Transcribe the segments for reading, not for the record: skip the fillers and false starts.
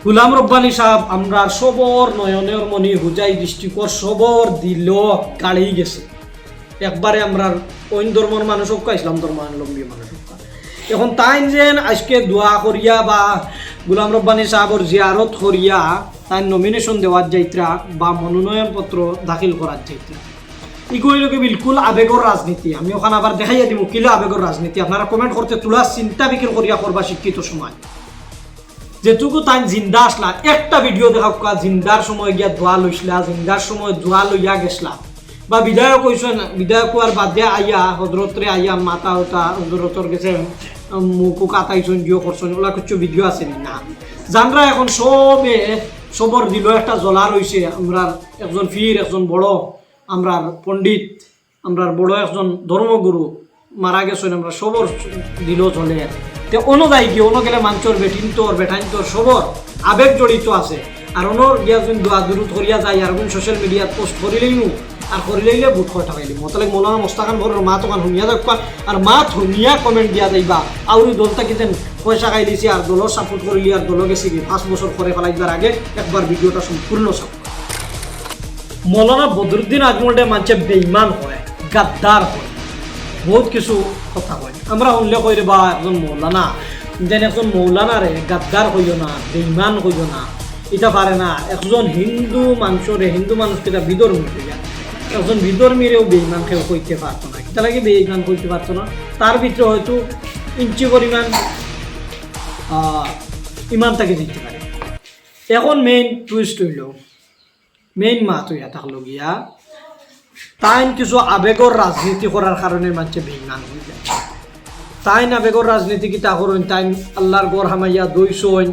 গুলাম রব্বানী সাহেব আমরা সবর নয়নের মনি হুজাই দৃষ্টিকর সবর দিল গাড়ি গেছে একবারে আমরা অন্য ধর্মের মানুষ হোক ইসলাম ধর্মাবলম্বী মানুষ হোক এখন তাই যেন আজকে দোয়া করিয়া বা গুলাম রব্বানী সাহেবর জিয়ারত করিয়া তাই নমিনেশন দেওয়ার যাইত্রা বা মনোনয়ন পত্র দাখিল করার যাইত্রা ইগুলোকে বিলকুল আবেগর রাজনীতি আমি ওখানে আবার দেখাইয়া দিব কিলো আবেগর রাজনীতি আপনারা কমেন্ট করতে তোলা চিন্তা বিক্রি করিয়া করবা শিক্ষিত সময় যেটুকু তাই জিন্দা আসলা একটা ভিডিও দেখা জিন্দার সময় গিয়া দোয়া লইসলা জিন্দার সময় দোয়া লইয়া গেছলা বা বিধায়ক কইছেন বিধায়ক আর বাদ দিয়া আইয়া হজরতরে আইয়া মাতা হতা হজরতর গেছে মুখু কাটাইছেন জিও করছেন ওগুলা কিছু ভিডিও আছে না জানরা এখন সবর দিল একটা জ্বলা রয়েছে আমরা একজন ফির একজন বড় আমরা পণ্ডিত আমরা বড় একজন ধর্মগুরু মারা গেছেন আমরা সবর দিল চলে তে অনুযায়ী কি অন্য গেলে মাঞ্চর বেটিনতর বেঠাইনতর সবর আবেগ জড়িত আছে আর অনর গিয়া যদি দোয়া দূরত করিয়া যায় আর সোশ্যাল মিডিয়াত পোস্ট করিলেই আর করিলেইলে বুট করে থাকাইলি মতলে মৌলানা মোস্তাকান ভরের মা তখন শুনিয়া দেখবা আর মা ধুনিয়া কমেন্ট দিয়া যাইবা আউরি দলটা কিতেন পয়সা খাই দিছি আর দলর সাপোর্ট করিলি আর দল গেছি কি 5 বছর করে ফেলাইবার আগে একবার ভিডিওটা সম্পূর্ণ চাপ মৌলানা বদরুদ্দিন আজমলটা মানুষে বেইমান হয় গাদ্দার হয় বহুত কিছু কথা কয় আমরা উল্লেখ করি বা একজন মৌলানা যেন একজন মৌলানারে গাদ্দার কইও না বেইমান কইও না এটা পারে না একজন হিন্দু মানুষকে বিধর্মী কইয়া একজন বিধর্মীরেও বেইমান কেউ কইতে পারতো না এটা লাগে বেইমান কইতে পারতো না তার ভিতরে হয়তো ইঞ্চি পরিমাণ ইমান তাকে দিতে পারে এখন মেইন টুইস্ট হইল মেইন মাত হইয়া থাকলো গিয়া তাইন কিছু আবেগর রাজনীতি করার কারণে মানুষে বেইমান হয়ে যায় তাইন আবেগর রাজনীতি কিতা করেন তাইন আল্লাহর গড় হামাইয়া দইছইন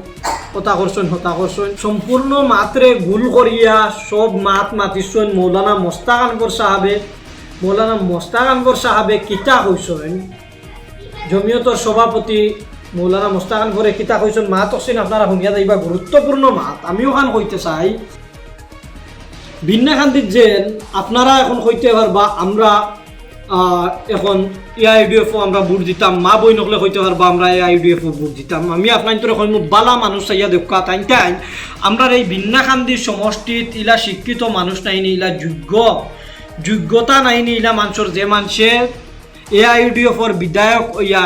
হতা করছেন সম্পূর্ণ মাত্রে ভুল করিয়া সব মাতিছেন মৌলানা মোস্তাক আনবর সাহাবে কিতা কইছেন জমিয়তর সভাপতি মৌলানা মোস্তাক আনবরে কিতা কইছেন মাত হচ্ছেন আপনারা শুনিয়া যাইবা গুরুত্বপূর্ণ মাত আমিও খান কইতে চাই ভিন্নাখান্তির যেন আপনারা এখন কইতে পারবা আমরা এখন এআইডিএফও আমরা ভোট দিতাম মা বই নকলে কইতে পারবা আমরা এআইডিএফও ভোট দিতাম আমি আপনার তোর কইমু বালা মানুষ চাইয়া দেখা তাই আমরা এই ভিন্নাখান্তির সমষ্টিত ইলা শিক্ষিত মানুষ নাইনি ইলা যোগ্যতা নাইনি ইলা মানুষের যে মানুষে এআইডিএফর বিধায়ক ইয়া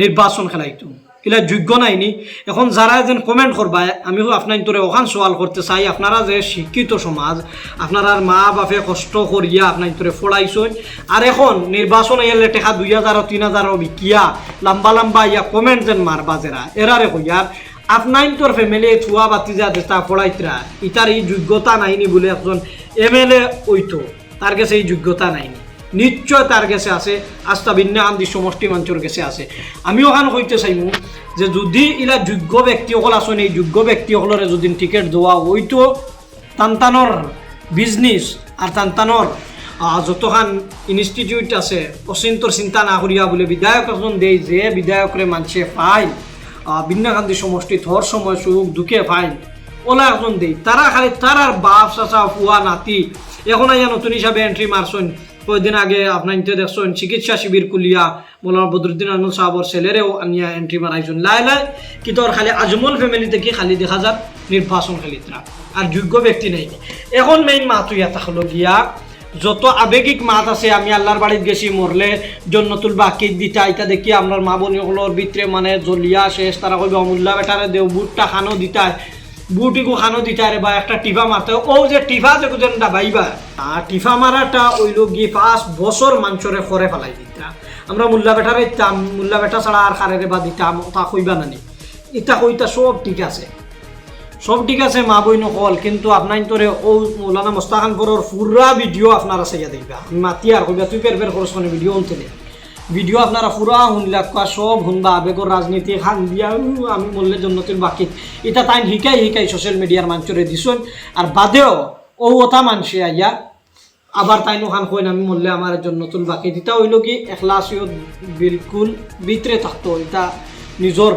নির্বাচন খেলাইতো এলা যোগ্য নাইনি এখন যারা যেন কমেন্ট করবা আমি আপনার তোরে ওখান সওয়াল করতে চাই আপনারা যে শিক্ষিত সমাজ আপনারা মা বাপে কষ্ট করিয়া আপনার তোরে ফড়াইছেন আর এখন নির্বাচন এলে টেকা 2000 3000 বিকিয়া লম্বা ইয়া কমেন্ট যেন মারবা যারা এরারে কইয়ার আপনার তোর ফ্যামিলি থুয়া বাতি যা দেতা ফড়াইতরা ইতার এই যোগ্যতা নাইনি বলে একজন এমএলএ ওইতো তার কাছে এই যোগ্যতা নাইনি নিশ্চয় তার কাছে আছে আস্থা ভিন্নাখান্তি সমষ্টি মঞ্চর কাছে আছে আমি ওখানে কইতে চাইমু যে যদি ইলা যোগ্য ব্যক্তিসকল আছেন এই যোগ্য ব্যক্তিসকলরে যদি টিকেট দেওয়া হইতো তান্তানোর বিজনেস আর তান্তানোর যতখান ইনস্টিটিউট আছে অচিন্তর চিন্তা না করিয়া বলে বিধায়ক একজন দেয় যে বিধায়করে মানুষে পায় ভিন্নাখান্তি সমষ্টি থর সময় সুখ দুঃখে পায় ওলা একজন দেয় তারা খালি তারার বাপ চাচা ফুয়া নাতি এখন আইয়া নতুন হিসাবে এন্ট্রি মারছেন কয়েকদিন আগে আপনার দেখছেন চিকিৎসা শিবির কুলিয়া মৌলানা বদরুদ্দিন আজমল সাহাবর ছেলেরেও আনিয়া এন্ট্রি মারাইছেন লাই কি তোর খালি আজমল ফ্যামিলিতে কি খালি দেখা যাক নির্বাচন খালিতরা আর যোগ্য ব্যক্তি নাই এখন মেইন মাত হইয়া থাকলো গিয়া যত আবেগিক মাত আছে আমি আল্লাহর বাড়িত গেছি মরলে জন্নতুল বাকি দিতা এটা দেখি আপনার মা বোনগুলোর ভিতরে মানে জ্বলিয়া শেষ তারা কইবে অমূল্যা বেটারে দেও বুটটা খানো দিতায় বুটিকু খানো দিতে বা একটা টিফা মারতে ও যে টিফা যে ডাবাইবা টিফা মারাটা ওইল গিয়ে 5 বছর মানুষরে করে ফেলাই দিতা আমরা মোল্লা বেটারে দিতাম মোল্লা বেটা ছাড়া আর খারেরে বা দিতাম তা কইবা নানি ইটা কইতা সব ঠিক আছে মা বই নকল কিন্তু আপনার তোরে ও মৌলানা মোস্তাক আনবরের পুরা ভিডিও আপনারা চাইয়া দেখবা মাতি আর কইবা তুই পের খরচ মানে ভিডিও উনতে ভিডিও আপনারা পুরা শুনলাক সব শুনবা আবেগর রাজনীতি খান দিয়া আমি বললে জন্নতির বাকি এটা তাই শিকাই সোশ্যাল মিডিয়ার মানুষরে দিছেন আর বাদেও ও ওটা মানুষে আইয়া আবার তাই খান কইন আমি বললে আমার জন্নতুল বাকি দিতা হইল কি এখলাসিয়ত বিলকুল ভিতরে থাকতো এটা নিজের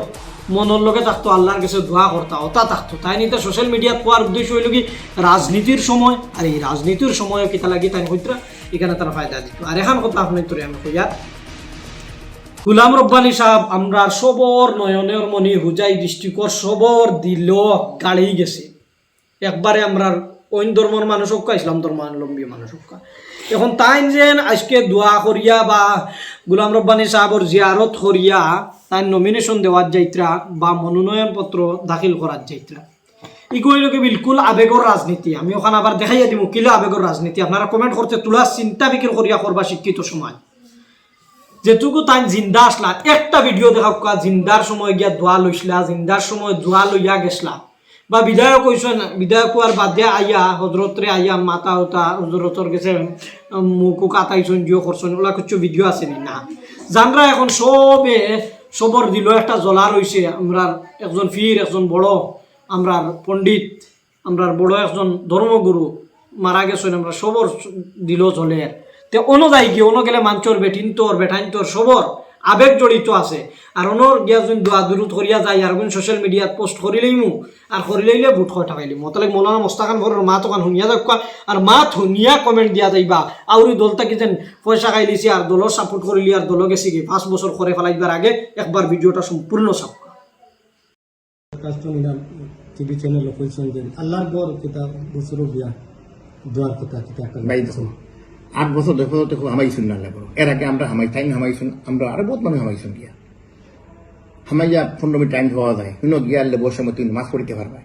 মনের লগে থাকতো আল্লাহর কাছে দোয়া করতা ওটা থাকতো তাই নিতে সোশ্যাল মিডিয়াত পাওয়ার উদ্দেশ্য হইল কি রাজনীতির সময় আর এই রাজনীতির সময়ও কিতা লাগি তাই হইতরা এখানে তারা ফায়দা দিত আর এখন কথা আপনার তোরে আমি কইয়া গুলাম রব্বানী সাহেব আমরা সবর নয়নের মনি হুজাই দৃষ্টিকর সবর দিল গাড়ি গেছে একবারে আমরা অন্য ধর্মের মানুষ হোক ইসলাম ধর্মাবলম্বী মানুষ হোক এখন তাই যেন আজকে দোয়া করিয়া বা গুলাম রব্বানী সাহেবর জিয়ারত করিয়া তাই নমিনেশন দেওয়ার যাইত্রা বা মনোনয়ন পত্র দাখিল করার যাইত্রা ইগোইলকে বিলকুল আবেগর রাজনীতি আমি ওখানে আবার দেখাইয়া দিব কিলো আবেগর রাজনীতি আপনারা কমেন্ট করতে তোলা চিন্তা বিক্রি করিয়া করবা শিক্ষিত সমাজ যেটুকু তাই জিন্দা আসলা একটা ভিডিও দেখা জিন্দার সময় গিয়া দোয়া লইসলা জিন্দার সময় দোয়া লইয়া গেছলা বা বিধায়ক হইছেন বিধায়ক আর বাদ দিয়া আইয়া হজরতরে আইয়া মাতা হতা হজরতর গেছে মুখ কাটাইছেন জিও করছেন ওলা কিছু ভিডিও আছে না জানরা এখন সবে সবর দিল একটা জ্বলা রয়েছে আমরা একজন ফির একজন বড় আমরার পণ্ডিত আমরার বড় একজন ধর্মগুরু মারা গেছেন আমরা সবর দিল জলের তে অনুযায়ী কি অন্য গেলে মাঞ্চর বেঠিনতর বেঠাইনতর সবর আবেগ জড়িত আছে আর অনর গিয়া যদি দোয়া দূরত করিয়া যায় আর কোন সোশ্যাল মিডিয়াত পোস্ট করিলেই মু আর করিলেইলে বুট হয় ঠাকাইলি মতলেক মৌলানা মোস্তাকান ভরের মা তখন শুনিয়া যাক আর মা ধুনিয়া কমেন্ট দিয়া যাইবা আউরি দলটা কি যেন পয়সা খাইলিছি আর দলর সাপোর্ট করিলি আর দল গেছি কি 5 বছর করে ফেলাইবার আগে একবার ভিডিওটা সম্পূর্ণ সাপকা টিভি চ্যানেল কইছেন যে আল্লাহর বর কিতাব বছর বিয়া দোয়ার কথা কিতাব ভাই দেখো 8 বছর দেখো দেখো হামাইছুন না লাগো এর আগে আমরা হামাইছুন আমরা আরো বহুত মানুষ হামাইছুন গিয়া হামাইয়া 15 মিনিট টাইম হওয়া যায় শুনো গিয়া আল্লাহ বসে মতো মাছ পড়িতে পারবা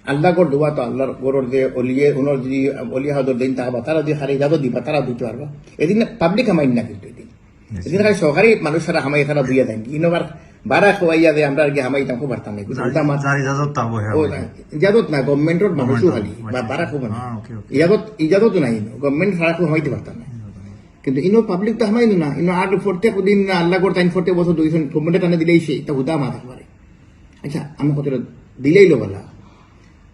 আল্লাহ গর দোয়া তো আল্লাহর গরর যে অলিয়ে ওনর যদি অলিয়া হদর দিন তাহবা তারা যদি খালি যাদো দিবা তারা দিতে পারবা এদিন পাবলিক হামাইন না কিন্তু এদিন খালি সরকারি মানুষরা হামাই তারা দুইয়া দেন ইনোবার বারা খোয়াইয়া যে আমরা গিয়ে হামাইতাম খুব পারতাম না ইজাজত না গভর্নমেন্টর মানুষও খালি বা বারা খুব ইজাজত নাই গভর্নমেন্ট ছাড়া খুব হামাইতে পারতাম না কিন্তু ইনো পাবলিক তো হামাই না ইনো আর ফোরতে দিন আল্লাহ করে টাইম ফোরতে বছর দুইজন গভর্নমেন্টে টানে দিলেই সে তা হুদা মা থাকতে পারে আচ্ছা আমি কত দিলেই লো বলা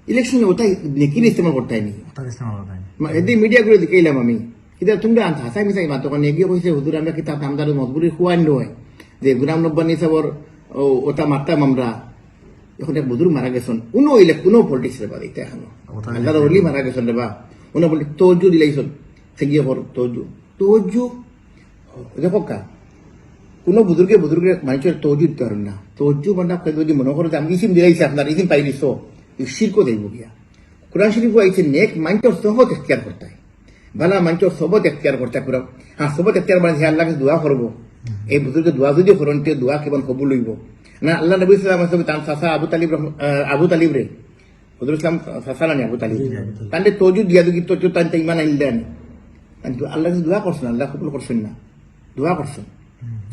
ইলেকশনে ওটাই নেকির ইস্তেমাল করতে নি এদিন মিডিয়া করে দিকেইলাম আমি কিন্তু তুমি আনতে হাসাই মিসাই মাত্র নেগিয়ে কইছে হুজুর আমরা কিতাব আমদার মজবুরি খুয়াই নয় যে গুলাম রব্বানী সাহেবর ওটা মারতাম আমরা এখন এক বুজুর্গ মারা গেছেন কোনো পলিটিক্স রে বা এটা এখনো আল্লাহ অলি মারা গেছেন রে বা উনো বলি তৌজু দিলাইছেন সে গিয়ে পর তৌজু দেখো কা কোনো বুজুর্গের মানুষের তৌজু দিতে পারেন না তৌজু মানে যদি মনে করো যে আমি ইসিম দিলাইছি আপনার ইসিম পাইলিছ শিরক দেব গিয়া কোরআন শরীফ আইছে নেক মানুষের সহজ এখতিয়ার করতে হয় ভালা মানুষের সবত এখতিয়ার করতে পুরো হ্যাঁ সবত এখতিয়ার মানে সে আল্লাহকে দোয়া করবো এই বুজুর্গের দোয়া যদি করেন তে দোয়া কেবল কবুল হইব না আল্লাহ নবী সাল্লাল্লাহু আলাইহি ওয়াসাল্লাম তান সাসা আবু তালিব রে হুজুর ইসলাম সাসা না আবু তালিব তান্ডে তওজু দিয়া দিকি তো তান ইমান আইলেন তান আল্লাহ দোয়া করছেন আল্লাহ কবুল করছেন না দোয়া করছেন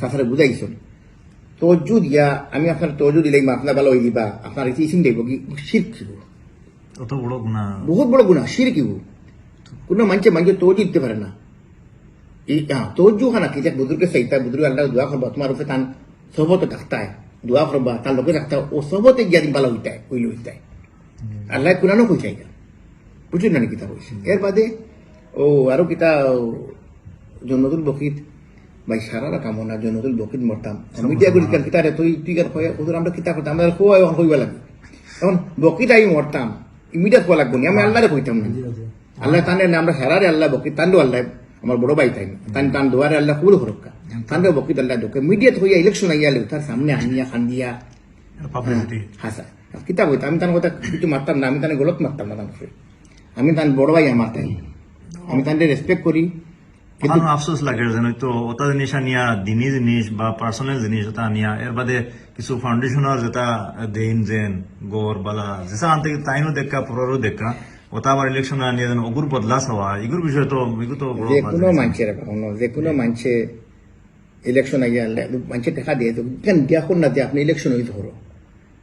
সাসারে বুঝাইছেন তওজু দিয়া আমি আপনার তওজু দিলেই মা আপনার ভালো হই দিবা আপনার ইসিম দেব কি শিরক অত বড় গুনাহ বহুত বড় গুনাহ শিরক কোনো মানুষ তওজু দিতে পারে না তওজু খানা কি যে বুজুর্গ সাইতা বুজুর্গ আল্লাহ দোয়া করবা তোমার উপরে তান সবতে থাকতা দোয়া করবা তার লোকে রাখতা ও সবতে গিয়া দিন ভালো হইতায় হইল হইতায় আল্লাহ কোরআনও কইছাই না বুঝলি না কিতা কইছে এর বাদে ও আরো কিতা জন্নতুল বকিত ভাই সারা কামনা জন্নতুল বকিত মরতাম মিডিয়া গুলি কেন কিতা রে তুই কেন কয় হুজুর আমরা কিতা করতাম আমরা খোয়া হইবা লাগে এখন বকিত আই মরতাম ইমিডিয়েট হওয়া লাগবো আমি আল্লাহরে কইতাম না আল্লাহ তানে আমরা হেরারে আল্লাহ বকিত তান্ডু আল্লাহ আমার বড় ভাই তাই তান দোয়ারে আল্লাহ কবুল করুকা তান্ডে বকিত আল্লাহ ঢোকে মিডিয়াত হইয়া ইলেকশন আইয়ালে তার সামনে আনিয়া খান্দিয়া হাসা কিতা কইতা আমি তার কথা কিছু মারতাম না আমি তানে গলত মারতাম না তার আমি তান বড় ভাই আমার তাই আমি তান্ডে রেসপেক্ট করি কিন্তু আফসোস লাগে যেন তো ওটা জিনিস আনিয়া দিনী জিনিস বা পার্সোনাল জিনিস ওটা আনিয়া এর বাদে কিছু ফাউন্ডেশনের যেটা দেন যেন গড় বালা যেসা আনতে তাইনও দেখা পরেরও দেখা ওটা আবার ইলেকশন আনিয়ে যেন অগুর বদলা হওয়া এগুর বিষয় তো এগুলো তো যে কোনো মানুষে ইলেকশন আইয়া মানুষে দেখা দিয়ে তো কেন দেখুন না যে আপনি ইলেকশন হইতে করো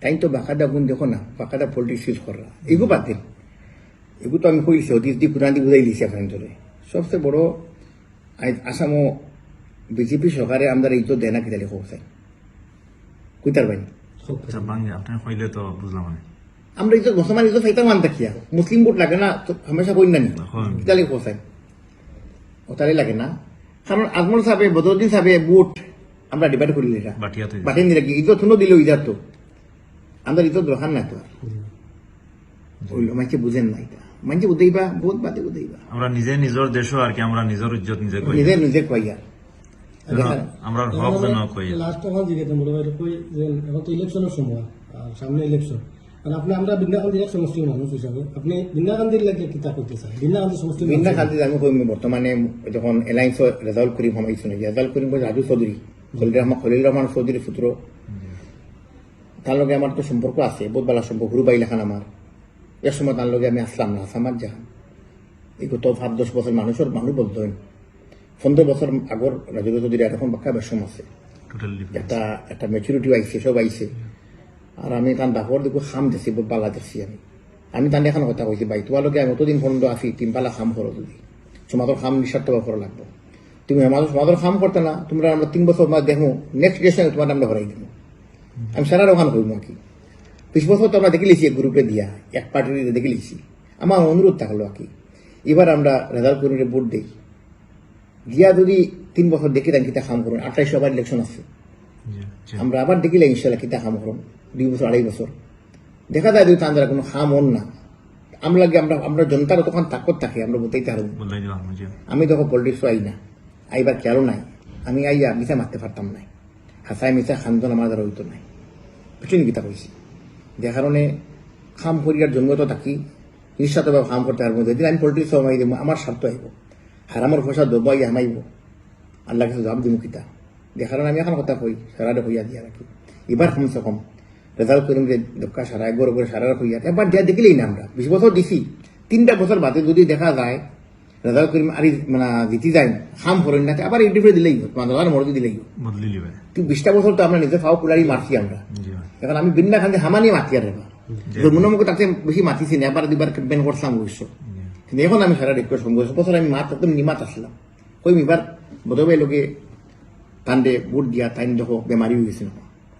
তাই তো বাকাদা গুণ দেখো না বাকাদা পলিটিক্স ইউজ করা এগুলো বাদ দিন এগুলো তো আমি কইছি অতীত দি পুরান দি বুঝাই দিয়েছি আপনার ধরে সবচেয়ে বড় আসামও বিজেপি সরকারে আমরা এই তো দেয় না কিতালি কোথায় কুইতার ভাই আপনার কইলে তো বুঝলাম আমরা এই মুসলমান এই ফাইতাম আনতে কিয়া মুসলিম ভোট লাগে না তো হামেশা কই না নি কিতালি কোথায় ওটারে লাগে না কারণ আজমল সাহেব বদরুদ্দিন সাহেব ভোট আমরা ডিভাইড করি এটা বাটিয়ে দিলে কি ইজত শুনো দিল ইজার তো আমরা ইজত দরকার না তো মানুষে বুঝেন না এটা মানুষে বুঝাইবা বহুত বাদে বুঝাইবা আমরা নিজে নিজের দেশ আর কি আমরা নিজের ইজ্জত নিজে নিজে কইয়া আমরা হক যেন কই লাস্ট তখন জিজ্ঞেস বড় ভাই কই যে এখন তো ইলেকশনের সময় আর সামনে ইলেকশন কারণ আপনি আমরা বিন্দাকান্দির এক সমষ্টির মানুষ হিসাবে আপনি বিন্দাকান্দির লাগে কিতা করতে চান বিন্দাকান্দি সমষ্টি ভিন্ন খান্তি আমি কইম বর্তমানে যখন এলায়েন্স রেজাল্ট করিম হমাইছো নাকি রেজাল্ট করিম রাজু চৌধুরী খলিল রহমান চৌধুরী পুত্র তার লগে আমার তো সম্পর্ক আছে বহুত ভালো সম্পর্ক হুরুবাই লেখান আমার এক সময় তার লগে আমি আসলাম না আসামার জাহান এই গত 7-10 বছর মানুষের মানুষ বলতেন 15 বছর আগর রাজু চৌধুরী এরকম বাক্কা বেশম আছে টোটালি একটা ম্যাচুরিটি আইছে সব আইছে আর আমি তার বাপর দেখো খাম দিছি বহুত পালা দেখছি আমি তার এখন কথা কইছি ভাই তোমালোকে আমি অতদিন পর্যন্ত আছি 3 পালা খাম করো যদি তোমাদের খাম নিঃস্বার্থ করা লাগবো তুমি আমাদের খাম করতে না তোমরা আমরা 3 বছর দেখো নেক্সট ডেশনে তোমার আমরা হরাই দেবো আমি সারা ওখান করবো আর কি 20 বছর তো আমরা দেখে লিছি গ্রুপে দিয়া এক পার্টির দেখে লিছি আমার অনুরোধ থাকলো আর কি এবার আমরা রেজাল্ট করে ভোট দিই দিয়া যদি 3 বছর দেখি তাই কিতা খাম করুন 28 আবার ইলেকশন আছে আমরা আবার দেখিলে ইনশাল্লাহ কিতা খাম করুন 2 বছর 2.5 বছর দেখা যায় যদি তাদের কোনো খাম হন না আমরা জনতার তখন তাকত থাকে আমরা বলতেই পারবো আমি তখন পলিটিক্স আই না আইবার খেয়ালও নাই আমি আইয়া মিশা মারতে পারতাম না হাসাই মিশা খান্দন আমার দ্বারা হইতো নাই পিছনে গীতা কইছি যে কারণে খাম করিয়ার জন্য তো থাকি নিঃস্বার্থভাবে খাম করতে পারবো যেদিন আমি পলিটিক্স সময় দেবো আমার স্বার্থ আইব হারামর পয়সা দেবো আইয়া হামাইব আল্লাহ কাছে জবাব দিব কিতা যে কারণে আমি এখন কথা কই সারারে হইয়া দিয়া রাখি এবার কমসে কম রেজাল্ট করিম যে দক্কা সারা গড় করে সারা হইয়া একবার দিয়া দেখিলেই না আমরা 20 বছর দিছি 3টা বছর বাদে যদি দেখা যায় রেজাল্ট করিম আর মানে জিতি যায় খাম করেন না আবার ইন্টারভিউ দিলেই তোমার মর্জি দিলেই বদলি লিবে তুই 20টা বছর তো আমরা নিজে ফাও কুলারি মারছি আমরা এখন আমি বিন্না খান্তি হামানি মাতি আর মনে মুখে তাতে বেশি মাতিছি না এবার 2বার ক্যাম্পেইন করছিলাম অবশ্য কিন্তু এখন আমি সারা রিকোয়েস্ট করবো বছর আমি মাত একদম নিমাত আসলাম ওই এবার বোধহয় লোকে তান্ডে বুট দিয়া তাই দেখো বেমারি হয়ে গেছিল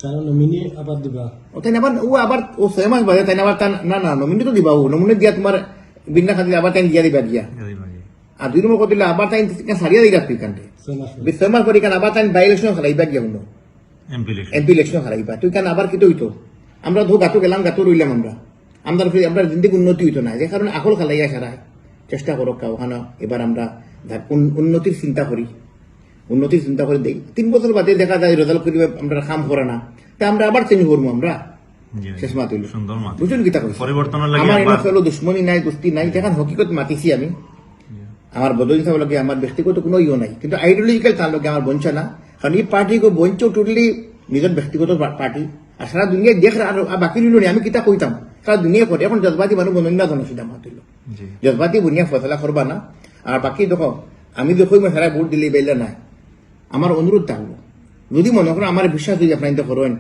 কারণ নমিনি আবার দিবা ও তাই আবার ও 6 মাস বাদে তাই আবার না নমিনি তো দিবা ও নমিনি দিয়া তোমার বিন্না খান্তি আবার তাই দিয়া দিবা দিয়া আর 2 নম্বর কথা আবার তাই সারিয়া দিলা তুই কান্ডে 6 মাস পরে কান আবার তাই বাই ইলেকশন খেলাইবা গিয়া হলো এমপি ইলেকশন হারাইবা তুই কেন আবার কি হইতো আমরা ধো গাতো গেলাম গাতো রইলাম আমরা জিন্দিগি উন্নতি হইতো না যে কারণে আকল খেলাইয়া সারায় চেষ্টা করো ওখানে এবার আমরা উন্নতির চিন্তা করি দেই 3 বছর বাদে দেখা যায় রেজাল্ট করি আমরা কাম করে না তা আমরা আবার চেঞ্জ করবো আমরা শেষ মাত হইল বুঝুন কিতা কইছি আমার এনে ফেলো দুশ্মনী নাই দোস্তি নাই দেখান হকিকত মাতিছি আমি আমার বদল হিসাবে লগে আমার ব্যক্তিগত কোনো ইয়ে নাই কিন্তু আইডিওলজিক্যাল তার লগে আমার বঞ্চ না কারণ এই পার্টিকে বঞ্চ টোটালি নিজের ব্যক্তিগত পার্টি আর সারা দুনিয়ায় দেখ আর বাকি রইল আমি কিতা কইতাম সারা দুনিয়া করে এখন জজবাতি মানুষ বনন্যা জনসিদ্ধা মাত হইল জজবাতি বুনিয়া ফসলা করবা না আর বাকি দেখো আমি দেখো সারা ভোট দিলে বেলা নাই আমার অনুরোধ থাকবো যদি মনে করো আমার বিশ্বাস যদি আপনার করেন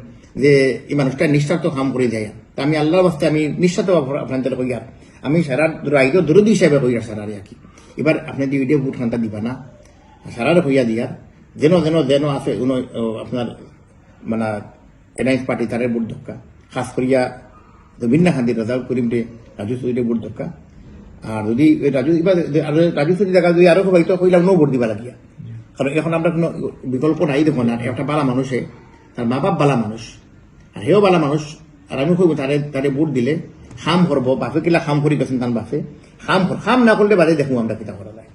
যে এই মানুষটা নিঃস্বার্থ কাম করে যায় তা আমি আল্লাহর বাস্তে আমি নিঃস্বার্থ আপনাদের কইয়ার আমি সারা রাইজ দরদি হিসাবে কইয়ার সারা আর কি এবার আপনি দিয়ে ভোট খান্তা দিবা না সারার হইয়া দিয়ার যেন আছে আপনার মানে এনআইএস পার্টি তারের ভোট ধক্কা খাস করিয়া ভিন্ন খান্তি রেজাল্ট করিম দে রাজু চৌধুরী ভোট ধক্কা আর যদি রাজু চৌধুরী দেখা যদি আরো সবাই তো কইলাম নো ভোট দিবা লাগিয়া কারণ এখন আমরা কোনো বিকল্প নাই দেখো না একটা বালা মানুষে তার মা বাপ বালা মানুষ আর হেও বালা মানুষ আর আমি কইব তারে ভোট দিলে খাম করবো বাপে কিলা খাম করি গেছেন তার বাপে খাম না করলে বাদে দেখবো আমরা কিতা করা যায়।